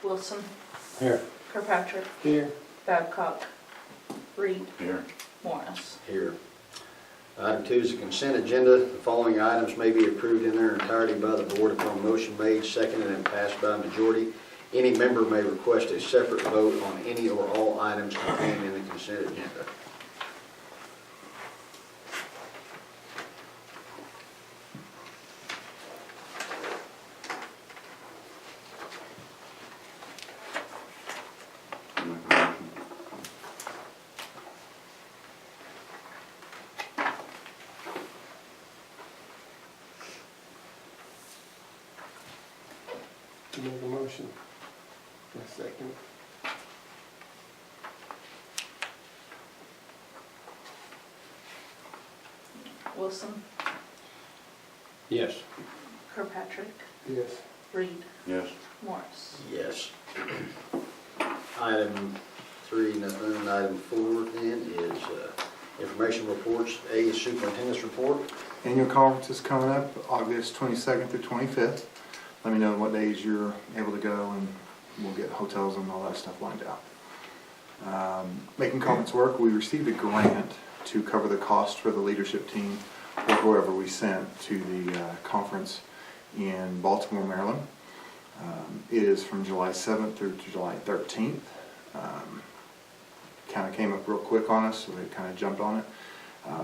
Wilson. Here. Kirkpatrick. Here. Babcock. Reed. Here. Morris. Here. Item 2 is the consent agenda. The following items may be approved in their entirety by the board upon motion made, seconded, and passed by a majority. Any member may request a separate vote on any or all items contained in the consent agenda. I'll make a motion. Make a motion. A second. Wilson. Yes. Kirkpatrick. Yes. Reed. Yes. Morris. Yes. Item 3, nothing. Item 4 then is information reports. A is superintendent's report. Annual conference is coming up August 22nd through 25th. Let me know what days you're able to go and we'll get hotels and all that stuff lined out. Making conference work, we received a grant to cover the cost for the leadership team or whoever we sent to the conference in Baltimore, Maryland. It is from July 7th through to July 13th. Kind of came up real quick on us, so we kind of jumped on it.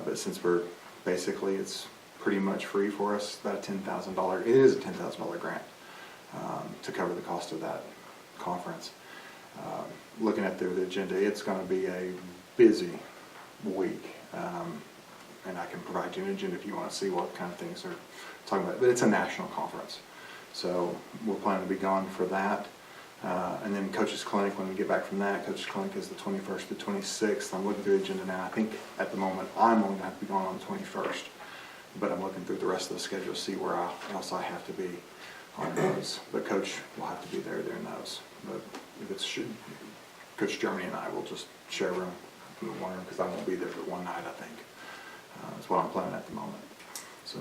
But since we're basically, it's pretty much free for us, that $10,000, it is a $10,000 grant to cover the cost of that conference. Looking at the agenda, it's going to be a busy week. And I can provide you an agenda if you want to see what kind of things they're talking about. But it's a national conference. So we're planning to be gone for that. And then Coach's Clinic, when we get back from that, Coach's Clinic is the 21st to 26th. I'm looking through the agenda now. I think at the moment I'm only going to have to be gone on the 21st. But I'm looking through the rest of the schedule to see where else I have to be on those. But Coach will have to be there during those. But if it's Coach Germany and I will just share a room in the one room because I won't be there for one night, I think. That's what I'm planning at the moment. So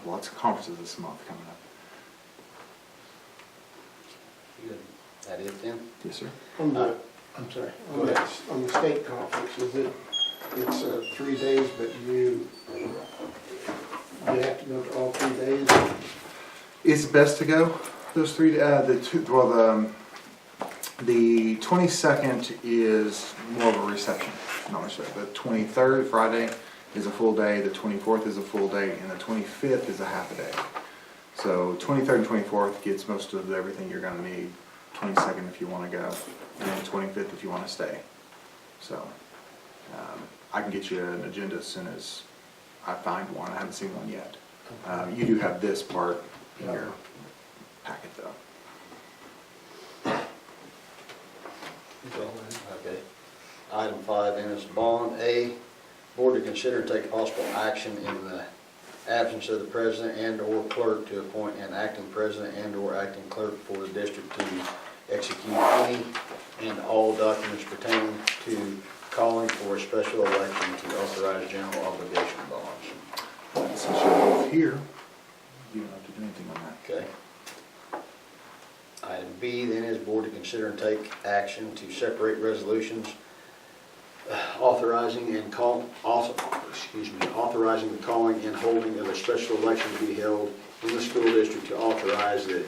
lots of conferences this month coming up. Good. That it then? Yes, sir. I'm sorry. Go ahead. On the state conference, it's 3 days, but you have to go to all 3 days? It's best to go those 3 days. The 22nd is more of a reception. Not much better. The 23rd, Friday, is a full day. The 24th is a full day, and the 25th is a half a day. So 23rd and 24th gets most of everything you're going to need. 22nd if you want to go, and then 25th if you want to stay. So I can get you an agenda as soon as I find one. I haven't seen one yet. You do have this part in your packet though. Okay. Item 5 then is bond. A, board to consider and take possible action in the absence of the president and/or clerk to appoint an acting president and/or acting clerk for the district to execute any and all documents pertaining to calling for a special election to authorize general obligation bonds. Since you're both here, you don't have to do anything on that. Okay. Item B then is board to consider and take action to separate resolutions authorizing the calling and holding of a special election to be held in the school district to authorize the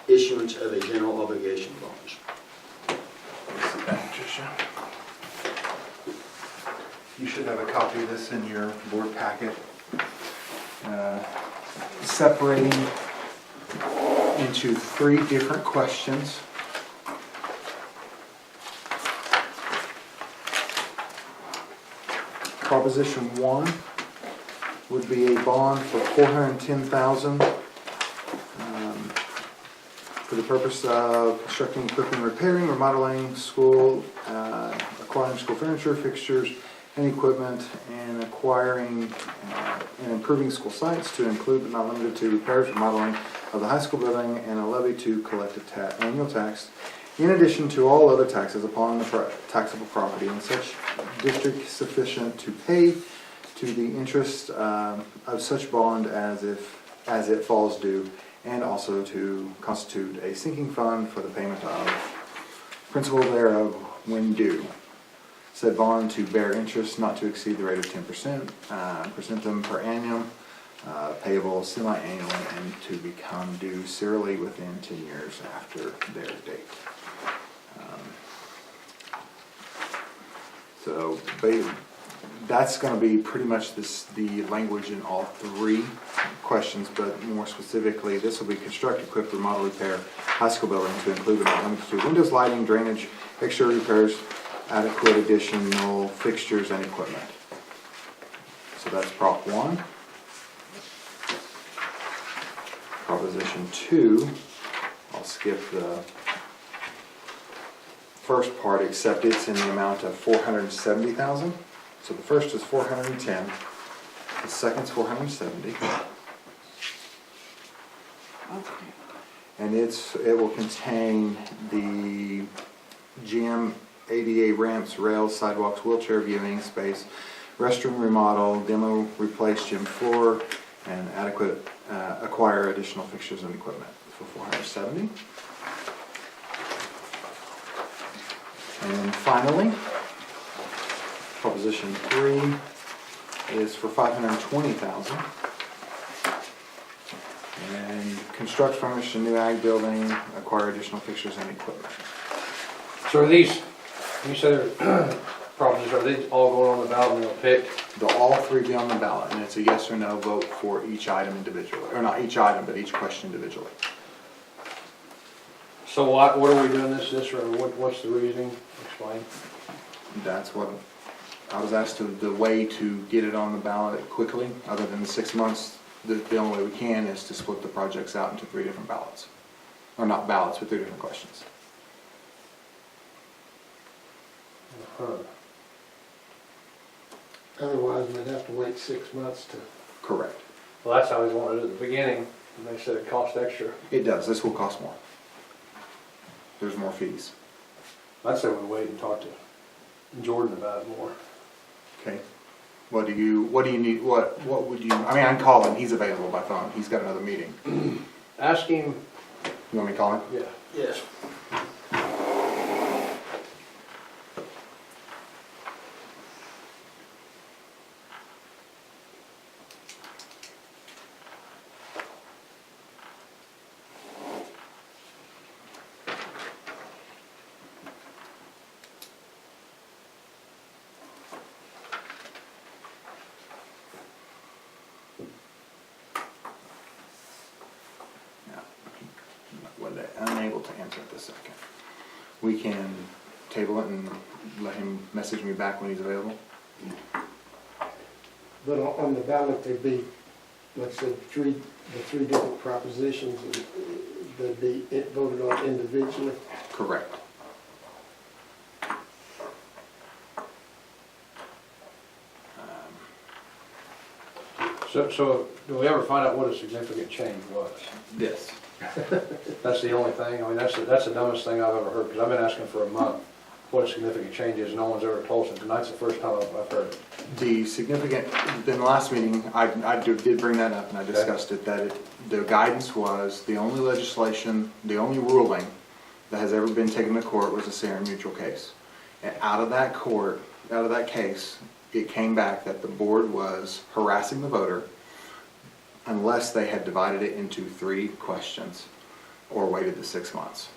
issuance of a general obligation bonds. Sit down, Tricia. You should have a copy of this in your board packet. Separating into 3 different questions. Proposition 1 would be a bond for $410,000 for the purpose of constructing, equipping, repairing, remodeling school, acquiring school furniture, fixtures, and equipment, and acquiring and improving school sites to include but not limited to repairs, remodeling of the high school building, and a levy to collect a annual tax in addition to all other taxes upon the taxable property in such district sufficient to pay to the interest of such bond as it falls due, and also to constitute a sinking fund for the payment of principal thereof when due. Said bond to bear interest not to exceed the rate of 10%, percentum per annum, payable semi-annually, and to become due serially within 10 years after their date. So that's going to be pretty much the language in all three questions, but more specifically, this will be construct, equip, remodel, repair high school building to include but not limited to windows, lighting, drainage, exterior repairs, adequate additional fixtures and equipment. So that's Prop 1. Proposition 2, I'll skip the first part, except it's in the amount of $470,000. So the first is 410, the second's 470, Okay. and it will contain the gym, ADA ramps, rails, sidewalks, wheelchair viewing space, restroom remodel, demo, replace gym floor, and adequate acquire additional fixtures and equipment for 470. And finally, Proposition 3 is for $520,000. And construct, furnish a new ag building, acquire additional fixtures and equipment. So are these, you said they're propositions, are these all going on the ballot and they'll pick? They'll all three be on the ballot, and it's a yes or no vote for each item individually, or not each item, but each question individually. So what are we doing this or what's the reasoning? Explain. That's what I was asked the way to get it on the ballot quickly, other than the 6 months. The only way we can is to split the projects out into 3 different ballots. Or not ballots, but 3 different questions. Otherwise, we'd have to wait 6 months to. Correct. Well, that's how I wanted it at the beginning, and they said it cost extra. It does. This will cost more. There's more fees. I'd say we wait and talk to Jordan about it more. Okay. What do you need, what would you, I mean, I can call him, he's available by phone, he's got another meeting. Ask him, You want me to call him? yeah. Yes. Unable to answer at this second. We can table it and let him message me back when he's available. But on the ballot, there'd be, like I said, the three different propositions, and they'd be voted on individually. Correct. So do we ever find out what a significant change was? This. That's the only thing, I mean, that's the dumbest thing I've ever heard, because I've been asking for a month what a significant change is, and no one's ever told us, and tonight's the first time I've heard it. The significant, in the last meeting, I did bring that up and I discussed it, that the guidance was the only legislation, the only ruling that has ever been taken to court was a Sarah Mutual case. And out of that case, it came back that the board was harassing the voter unless they had divided it into 3 questions or waited the 6 months.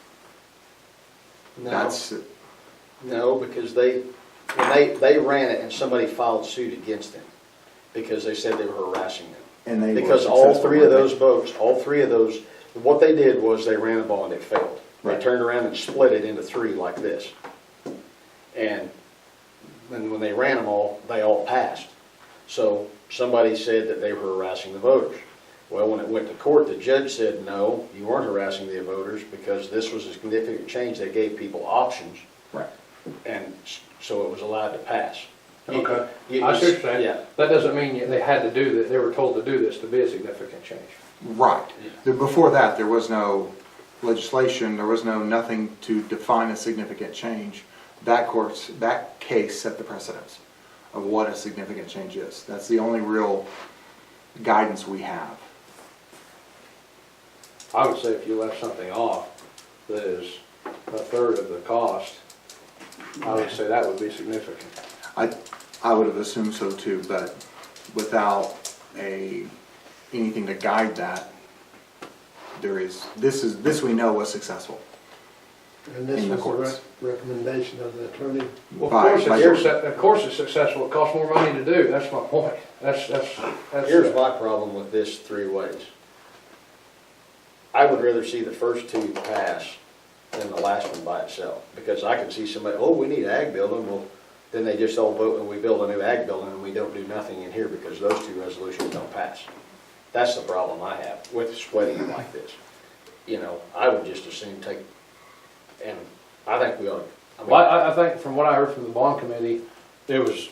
No, because when they ran it and somebody filed suit against them because they said they were harassing them. And they because were all successful, 3 of weren't those votes, what they did was they ran a bond, it failed. They Right. turned around and split it into 3 like this. And when they ran them all, they all passed. So somebody said that they were harassing the voters. Well, when it went to court, the judge said, no, you weren't harassing the voters because this was a significant change. They gave people options. Right. And so it was allowed to pass. Okay, You- I see what you're saying. Yeah. That doesn't mean they had to do that, they were told to do this to be a significant change. Right. Before that, there was no legislation, there was nothing to define a significant change. That case set the precedence of what a significant change is. That's the only real guidance we have. I would say if you left something off that is a third of the cost, I would say that would be significant. I would have assumed so too, but without anything to guide that, this we know was successful. And this In the was courts. a recommendation of the attorney. Well, By- of course it's successful, it costs more money to do, that's my point. That's. Here's my problem with this three ways. I would rather see the first two pass than the last one by itself, because I can see somebody, oh, we need an ag building, well, then they just all vote and we build a new ag building and we don't do nothing in here because those two resolutions don't pass. That's the problem I have with splitting it like this. You know, I would just as soon take, and I think we ought to. Well, I think from what I heard from the bond committee, it was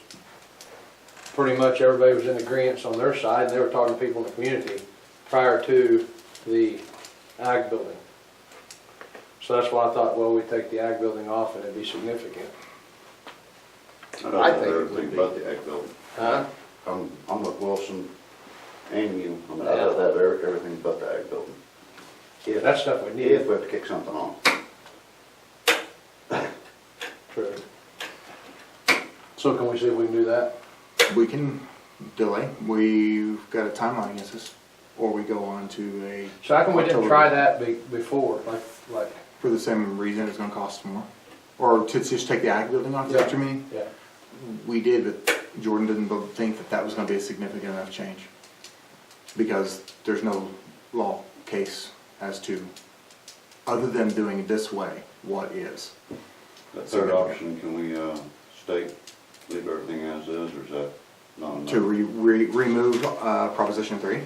pretty much everybody was in agreement on their side, and they were talking to people in the community prior to the ag building. So that's why I thought, well, we take the ag building off and it'd be significant. I think it would everything be. but the ag building. Huh? I'm with Wilson and you, I'd rather have everything but the ag building. Yeah, that's stuff we need. If we have to kick something off. True. So can we see if we can do that? We can delay, we've got a timeline against us, or we go on to a. So how come we didn't October. try that before, like, For the same reason, it's gonna cost more. Or to just take the ag building off, is that what you mean? yeah. We did, but Jordan didn't think that that was gonna be a significant enough change. Because there's no law case as to, other than doing it this way, what is. The third option, can we, state, leave everything as is, or is that not enough? To remove Proposition 3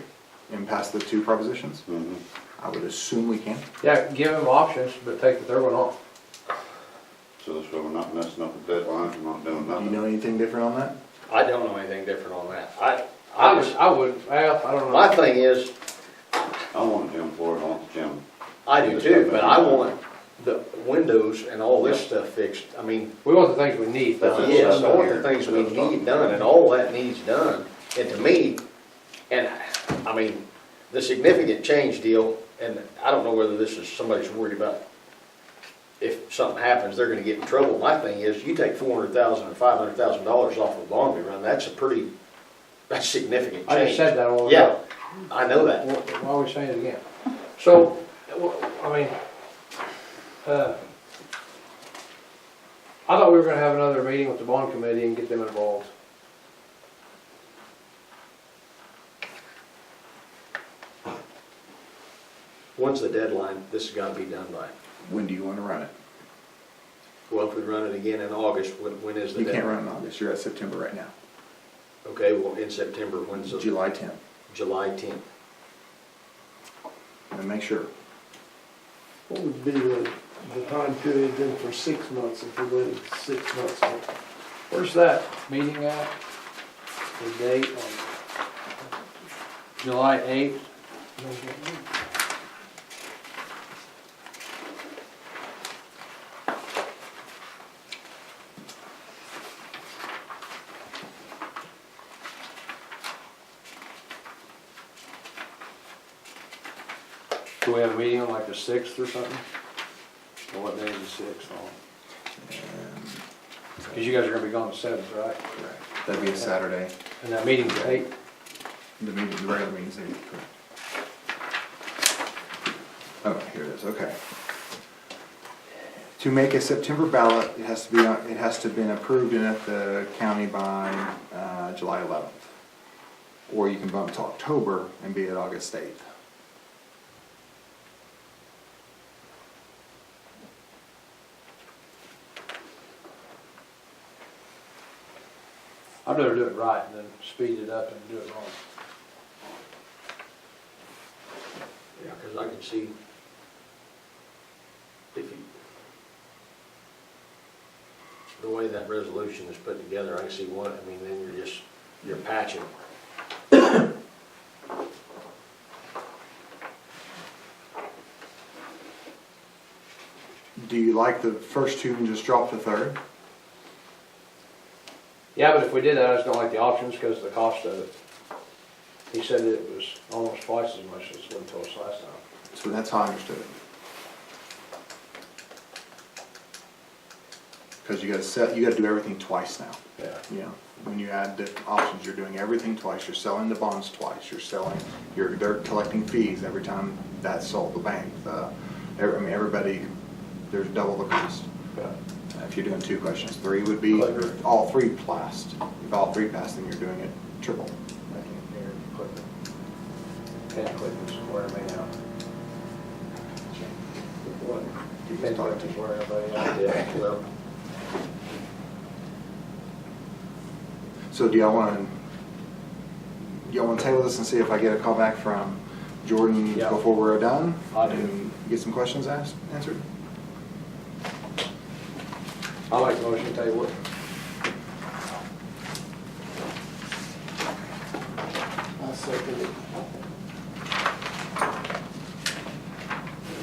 and pass the two propositions? Mhm. I would assume we can. Yeah, give them options, but take the third one off. So this way we're not messing up the deadlines, we're not doing Do you nothing. know anything different on that? I don't know anything different on that. I don't know. my thing is, I want a gym floor, I want the gym. I do too, but I want the windows and all this stuff fixed. I mean, We want the things we need. That's it. yes, I want the things we need done, and all that needs done. And to me, and I mean, the significant change deal, and I don't know whether this is somebody's worried about if something happens, they're gonna get in trouble. My thing is, you take $400,000 or $500,000 off of a bond we run, that's significant change. I just said that all. Yeah, I know that. Why are we saying it again? So, I mean, I thought we were gonna have another meeting with the bond committee and get them involved. When's the deadline? This has gotta be done by. When do you want to run it? Well, if we run it again in August, when is the You can't deadline? run in August, you're at September right now. Okay, well, in September, when's the? July 10th. July 10th. And make sure. What would be the time period then for 6 months if we waited 6 months? Where's that meeting at? The date on July 8th? Do we have a meeting on like the 6th or something? Or what day is the 6th on? Because you guys are gonna be gone the 7th, right? Correct. That'd be a Saturday. And that meeting's at 8? The regular meeting's 8, correct. Oh, here it is, okay. To make a September ballot, it has to have been approved in at the county by July 11th. Or you can bump to October and be at August 8th. I'd rather do it right than speed it up and do it wrong. Yeah, because I can see if you, the way that resolution is put together, I can see one, I mean, then you're patching. Do you like the first two and just drop the third? Yeah, but if we did that, I just don't like the options because of the cost of it. he said it was almost twice as much as what he told us last time. So that's how I understood it. Because you gotta do everything twice now. Yeah. You know, when you add the options, you're doing everything twice. You're selling the bonds twice. They're collecting fees every time that's sold, the bank. Everybody, there's double the cost. Yeah. If you're doing 2 questions, 3 would be Clever. all 3 passed. If all 3 passed, then you're doing it triple. I can't hear it clicking. Can't click this where me now. What? You can't click this where everybody else. Yeah, well, So do y'all want to table this and see if I get a call back from Jordan Yeah. before we're done? I do. And get some questions answered? I'll make a motion to table it. I second it.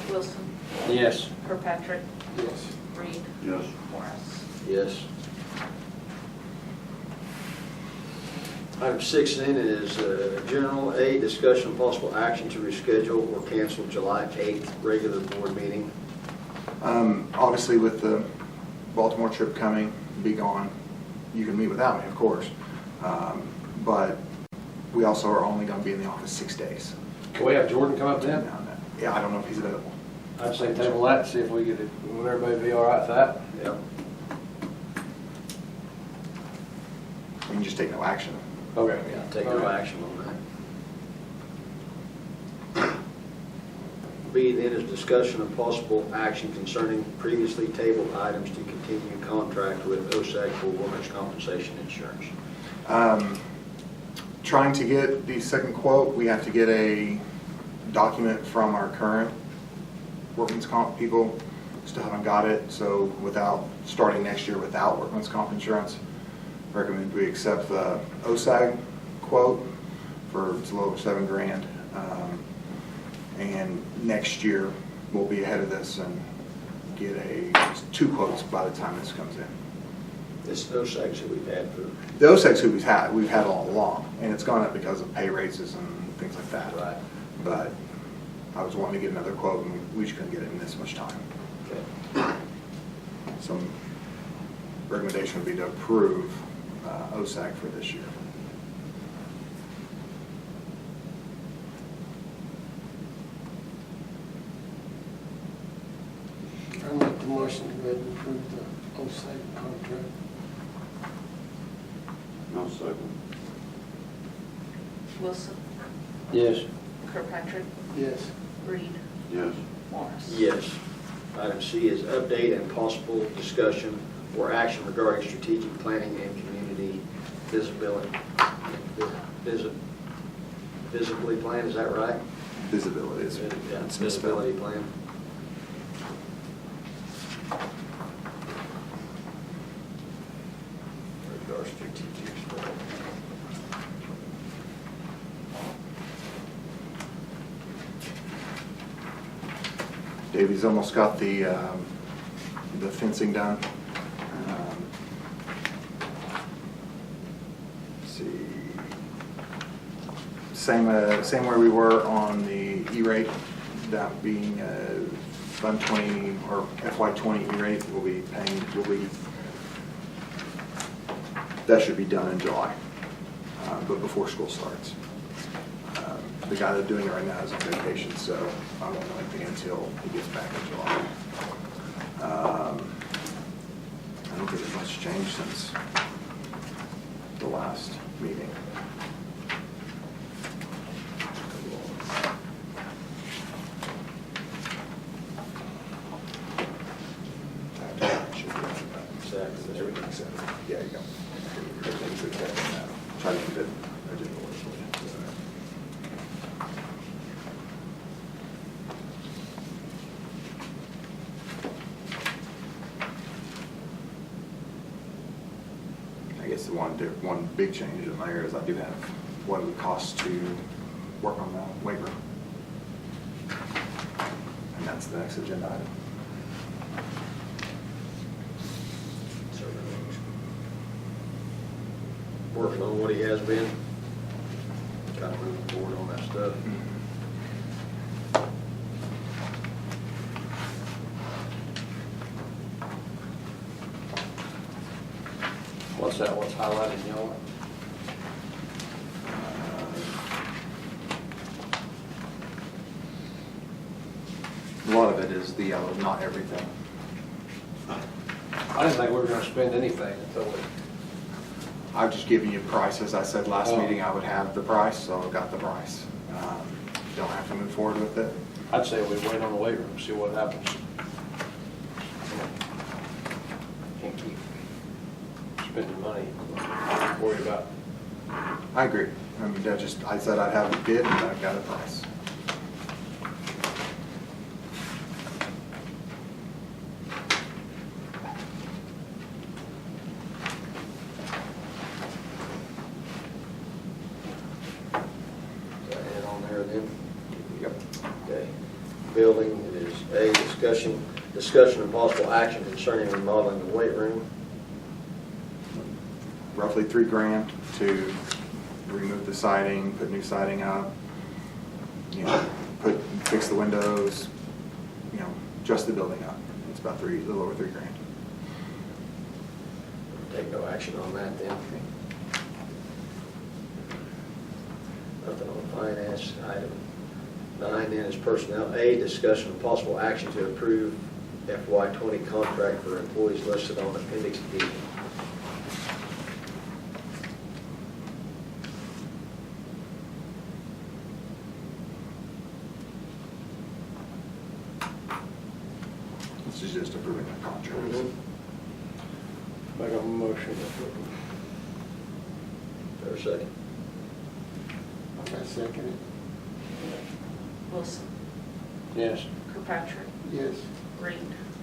Wilson, Yes. Kirkpatrick, Yes. Reed, Yes. Morris. yes. Item 6N is General A, discussion of possible action to reschedule or cancel July 8th regular board meeting. Obviously with the Baltimore trip coming, be gone, you can meet without me, of course. But we also are only going to be in the office 6 days. Can we have Jordan come up then? Yeah, I don't know if he's available. I'd say table that, see if we get it, would everybody be all right with that? Yep. We can just take no action. Okay. Yeah, take no action on that. B then is discussion of possible action concerning previously tabled items to continue contract with OSAG for workers' compensation insurance. Trying to get the second quote, we have to get a document from our current workman's comp people. Still haven't got it, so without starting next year without workman's comp insurance, recommend we accept the OSAG quote for it's a little over $7,000. And next year we'll be ahead of this and get 2 quotes by the time this comes in. This is OSAGs that we've had for. The OSAGs who we've had all along, and it's gone up because of pay raises and things like that. Right. But I was wanting to get another quote, and we just couldn't get it in this much time. Okay. Some recommendation would be to approve OSAG for this year. I make the motion to go ahead and approve the OSAG contract. I'll second. Wilson, Yes. Kirkpatrick, Yes. Reed, Yes. Morris. Yes. Item C is update and possible discussion or action regarding strategic planning and community visibility. Visibly plan, is that right? Visibility is Yeah, it's misspelled. visibility plan. Or strategic plan. Davey's almost got the fencing done. Let's see. Same where we were on the E-rate, that being Fund 20 or FY20 E-rate, that should be done in July, but before school starts. The guy that's doing it right now is on vacation, so I won't know anything until he gets back in July. I don't think there's much change since the last meeting. Exactly. Everything's set. Yeah, you go. Everything's exactly now. Try to keep it original. I guess the one big change in there is I do have what it would cost to work on the waiver. And that's the next agenda item. So everything's working on what he has been. kind of moving forward on that stuff. What's that, what's highlighted yellow? A lot of it is the yellow, not everything. I didn't think we were gonna spend anything until we, I've just given you a price, as I said last Oh. meeting, I would have the price, so I've got the price. Don't have to move forward with it. I'd say we wait on the weight room, see what happens. Can't keep spending money, worry about. I agree. I mean, I said I'd have a bid and I've got a price. Is that it on there then? Yep. Okay. Building is A, discussion and possible action concerning remodeling the weight room. Roughly $3,000 to remove the siding, put new siding up, you know, fix the windows, you know, just the building up. It's about a little over $3,000. Take no action on that then. Nothing on finance. Item 9 then is personnel. A, discussion of possible action to approve FY20 contract for employees listed on Appendix D. This is just approving the contracts. Make a motion. There a second? I second it. Wilson, Yes. Kirkpatrick, Yes. Reed,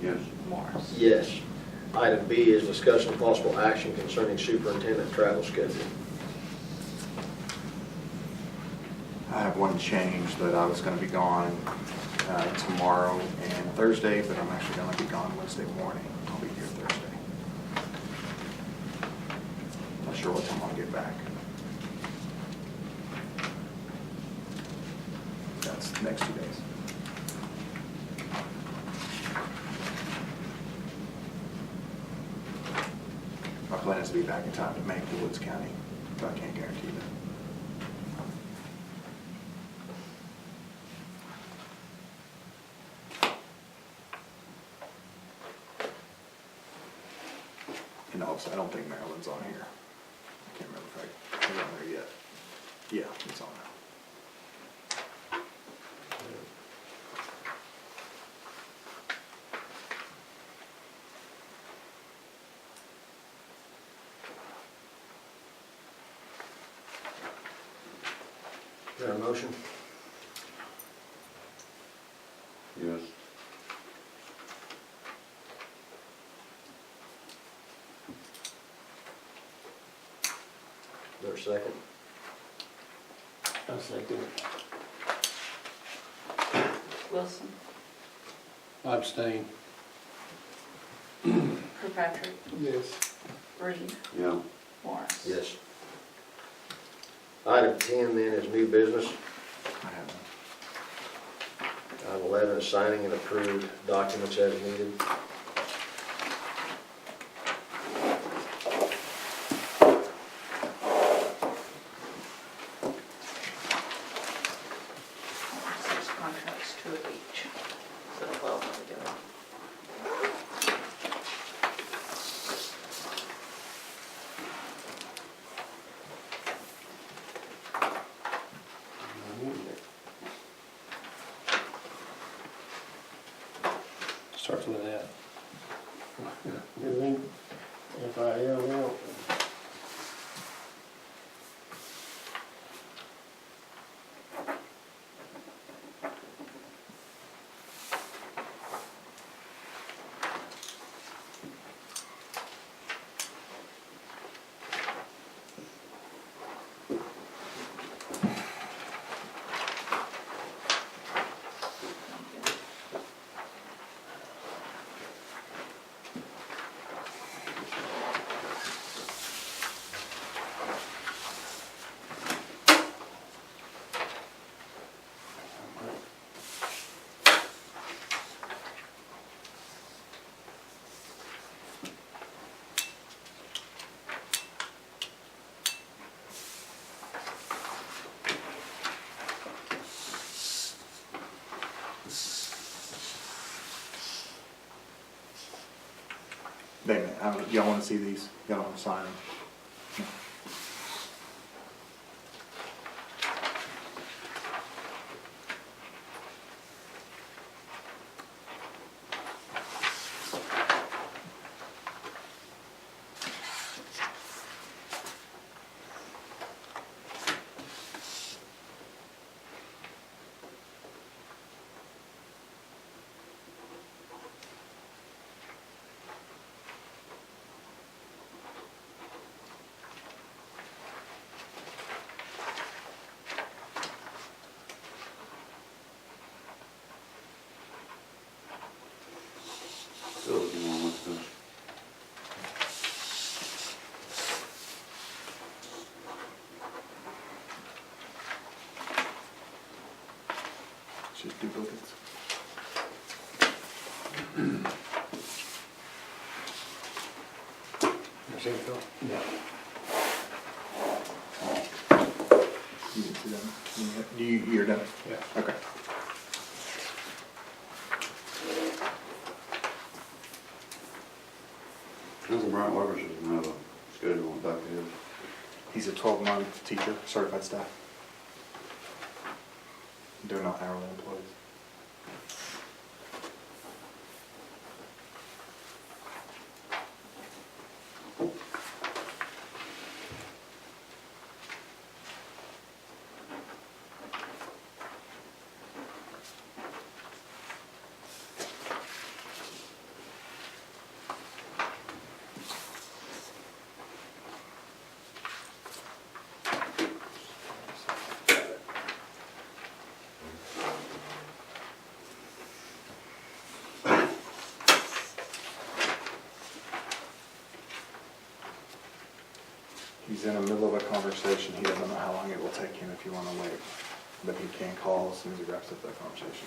Yes. Morris. Yes. Item B is discussion of possible action concerning superintendent travel schedule. I have one change that I was going to be gone tomorrow and Thursday, but I'm actually going to be gone Wednesday morning. I'll be here Thursday. Not sure what time I'll get back. That's the next 2 days. My plan is to be back in time to make the Woods County, but I can't guarantee that. And also, I don't think Maryland's on here. I can't remember if I put it on there yet. Yeah, it's on now. Is there a motion? Yes. Is there a second? I second it. Wilson, Abstain. Kirkpatrick, Yes. Reed, Yeah. Morris. Yes. Item 10 then is new business. I have one. Item 11 is signing and approved documents as needed. Six contracts, 2 of each, so 12 altogether. Starts with an F. Lynn, F-I-L-L. Y'all wanna see these? Y'all wanna sign them? Still looking on with this. It's just duplicates. You see it, Phil? Yeah. You didn't see them? You're done? Yeah. Okay. How come Brian Weber's doesn't have a schedule on the back of his? He's a 12-month teacher, certified staff. They're not hourly employees. He's in the middle of a conversation. He doesn't know how long it will take him if you want to wait. But he can call as soon as he wraps up that conversation.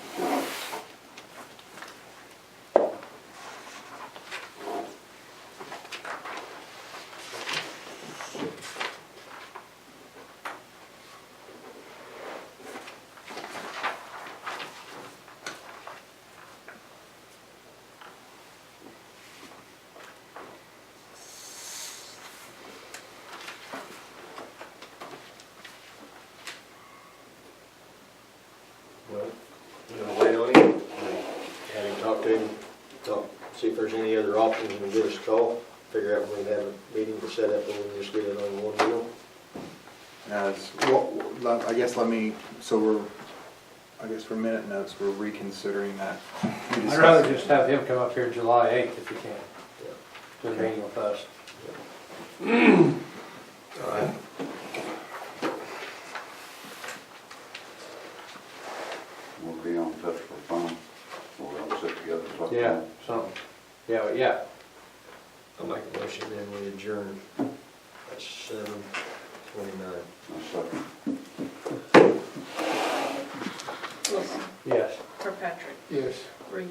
Well, you know, wait on him, have him talk to him, see if there's any other options, and give us a call, figure out when we have a meeting to set up, and we can just get it on one deal. Well, I guess for minute notes, we're reconsidering that. I'd rather just have him come up here July 8th if you can, to the meeting with us. All right. We'll be on touch for fun. We'll all sit together and talk. Yeah, something. Yeah. I'll make a motion, then we adjourn at 7:29. I'll second. Wilson, Yes. Kirkpatrick, Yes. Reed,